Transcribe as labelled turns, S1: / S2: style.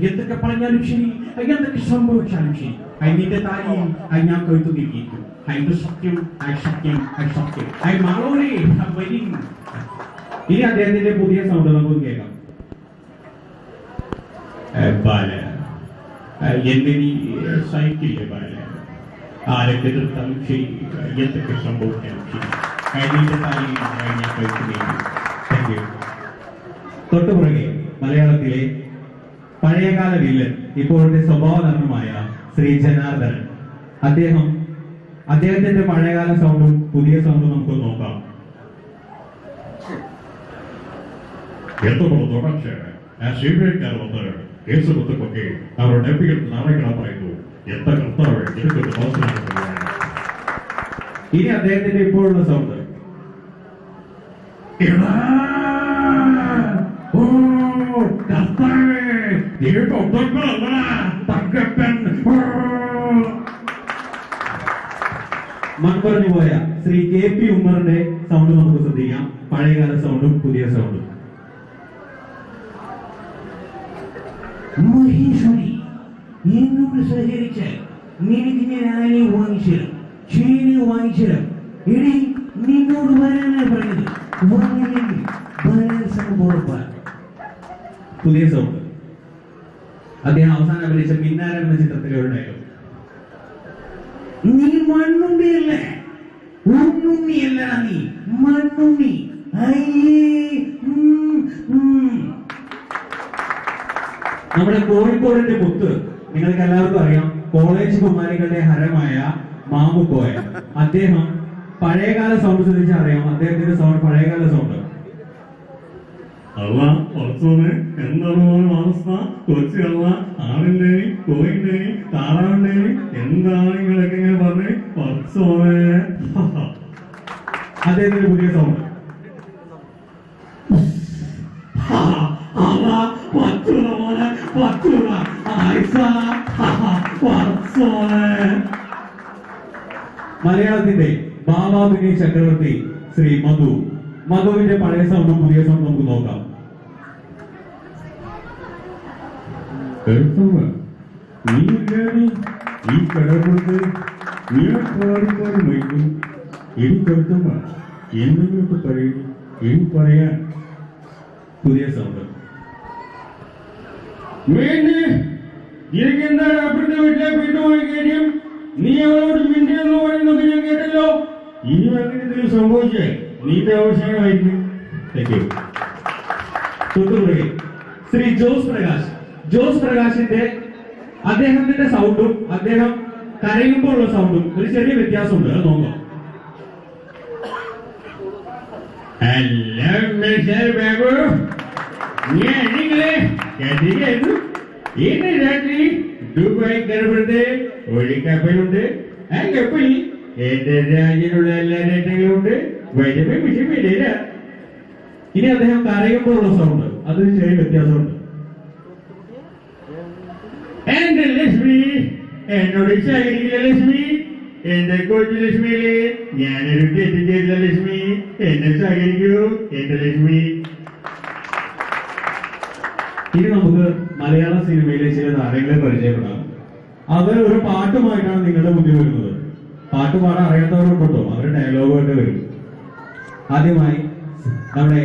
S1: എന്തൊക്കെ പറഞ്ഞാലും ശരി, എന്തൊക്കെ സംഭവിച്ചാലും ശരി, നിന്റെ താലിയിൽ ഞാൻ കൊയ്ത്തു നീക്കിയിട്ടു. ഇത് സത്യം, സത്യം, സത്യം. മകളോടെ ഇനി അദ്ദേഹത്തിന്റെ പുതിയ സൗണ്ട് നമുക്ക് കേൾക്കാം. ബാല എന്തിനീ സൈക്കിളിലെ ബാല ആരൊക്കെ എതിർത്താലും ശരി, എന്തൊക്കെ സംഭവിച്ചാലും ശരി, നിന്റെ താലിയിൽ ഞാൻ കൊയ്ത്തു നീക്കി. Thank you. തൊട്ടുപുറകെ മലയാളത്തിലെ പഴയകാല വില്ലൻ, ഇപ്പോഴത്തെ സ്വഭാവധർമ്മമായ ശ്രീ ജനാർദ്ദനൻ. അദ്ദേഹത്തിന്റെ പഴയകാല സൗണ്ടും പുതിയ സൗണ്ടും നമുക്ക് നോക്കാം.
S2: എന്തുകൊണ്ട് തുടർച്ച സ്വീകരിക്കാൻ വന്ന് കേസ് കുത്തുകൊക്കെ അവരുടെ എപ്പികൾ നാളെകളാൻ പറയുന്നു. എത്ര കർത്താവ് എനിക്കൊരു മനസ്സിലാക്കുകയാണ്.
S1: ഇനി അദ്ദേഹത്തിന്റെ ഇപ്പോഴുള്ള സൗണ്ട്. മൺപറഞ്ഞു പോയ ശ്രീ KP ഉമ്മറിന്റെ സൗണ്ട് നമുക്ക് ശ്രദ്ധിക്കാം. പഴയകാല സൗണ്ടും പുതിയ സൗണ്ടും.
S3: മഹേശ്വരി, എന്നോട് സഹകരിച്ചാൽ നിനക്ക് ഞാൻ ആനെ വാങ്ങിച്ചിരും, ചേനെ വാങ്ങിച്ചിരും. എടി, നിന്നോട് വരാനാണ് പറഞ്ഞത്. വന്നില്ലെങ്കിൽ ബലാത്സംഗം ഉറപ്പാണ്.
S1: പുതിയ സൗണ്ട്. അദ്ദേഹം അവസാനം അഭിനയിച്ച മിന്നാരം എന്ന ചിത്രത്തിലെ ഒരു ഡയലോഗ്.
S3: നീ മണ്ണുണ്ണിയല്ലേ? ഉണ്ണുണ്ണിയല്ല, നീ മണ്ണുണ്ണി.
S1: നമ്മുടെ കോഴിക്കോടിന്റെ മുത്ത് നിങ്ങൾക്ക് എല്ലാവർക്കും അറിയാം. കോളേജ് കുമാരികളുടെ ഹരമായ മാമുക്കോയ. അദ്ദേഹം പഴയകാല സൗണ്ട് ശ്രദ്ധിച്ചാൽ അറിയാം. അദ്ദേഹത്തിന്റെ സൗണ്ട് പഴയകാല സൗണ്ട്.
S2: അല്ല കുറച്ചോന്ന് എന്താണ് അവസ്ഥ? കൊച്ചല്ല ആടിന്റെയും കോയിന്റെയും താറാവിന്റെയും എന്താണ് നിങ്ങളൊക്കെ ഇങ്ങനെ പറഞ്ഞ് കുറച്ചോന്ന്.
S1: അദ്ദേഹത്തിന്റെ പുതിയ സൗണ്ട്. മലയാളത്തിന്റെ ബാബാബിനി ചക്രവർത്തി ശ്രീ മധുവിന്റെ പഴയ സൗണ്ടും പുതിയ സൗണ്ടും നമുക്ക് നോക്കാം.
S2: ഈ കടപ്പുറത്ത് നീ പാടിപ്പാടി വയ്ക്കും. എനിക്കെടുത്തുമ്പ എന്തെങ്കിലുമൊക്കെ പറയും. എനിക്ക് പറയാൻ
S1: പുതിയ സൗണ്ട്.
S2: എന്താണ് അപ്പുറത്തെ വീട്ടിലെ വീട്ടുമായി കാര്യം? നീ അവളോട് മിണ്ടിയെന്ന് പറയുന്നൊക്കെ ഞാൻ കേട്ടല്ലോ. ഇനി അങ്ങനെ എന്തെങ്കിലും സംഭവിച്ചേ നീന്റെ അവസാനമായിരിക്കും.
S1: തൊട്ടുപുറകെ ശ്രീ ജോസ് പ്രകാശിന്റെ അദ്ദേഹത്തിന്റെ സൗണ്ടും അദ്ദേഹം കരയുമ്പോൾ ഉള്ള സൗണ്ടും ഒരു ചെറിയ വ്യത്യാസമുണ്ട്. അത് നോക്കാം.
S2: ഹലോ മിസ്റ്റർ ബാബു, ഞാനിങ്ങളെ കത്തിക്കായിരുന്നു. ഇന്ന് രാത്രി ദുബായ് കടപ്പുറത്ത് ഒരു കപ്പലുണ്ട്. ആ കപ്പലിൽ എന്റെ രാജ്യത്തിലുള്ള എല്ലാ നേട്ടങ്ങളും ഉണ്ട്. വൈദ്യുതി വിഷയം വരില്ല.
S1: ഇനി അദ്ദേഹം കരയുമ്പോഴുള്ള സൗണ്ട് അതിന് ചെറിയ വ്യത്യാസമുണ്ട്.
S2: എന്റെ ലക്ഷ്മി എന്നോട് സഹകരിക്കില്ല. ലക്ഷ്മി എന്റെ കൊച്ചു ലക്ഷ്മിയില് ഞാനൊരു തെറ്റ് ചെയ്തില്ല. ലക്ഷ്മി എന്നെ സഹകരിക്കൂ എന്റെ ലക്ഷ്മി.
S1: ഇനി നമുക്ക് മലയാള സിനിമയിലെ ചില താരങ്ങളെ പരിചയപ്പെടാം. അവർ ഒരു പാട്ടുമായിട്ടാണ് നിങ്ങളുടെ മുന്നിൽ വരുന്നത്. പാട്ട് പാടാൻ അറിയാത്തവരുണ്ടോ? അവരുടെ ഡയലോഗുമായിട്ട് വരും. ആദ്യമായി നമ്മുടെ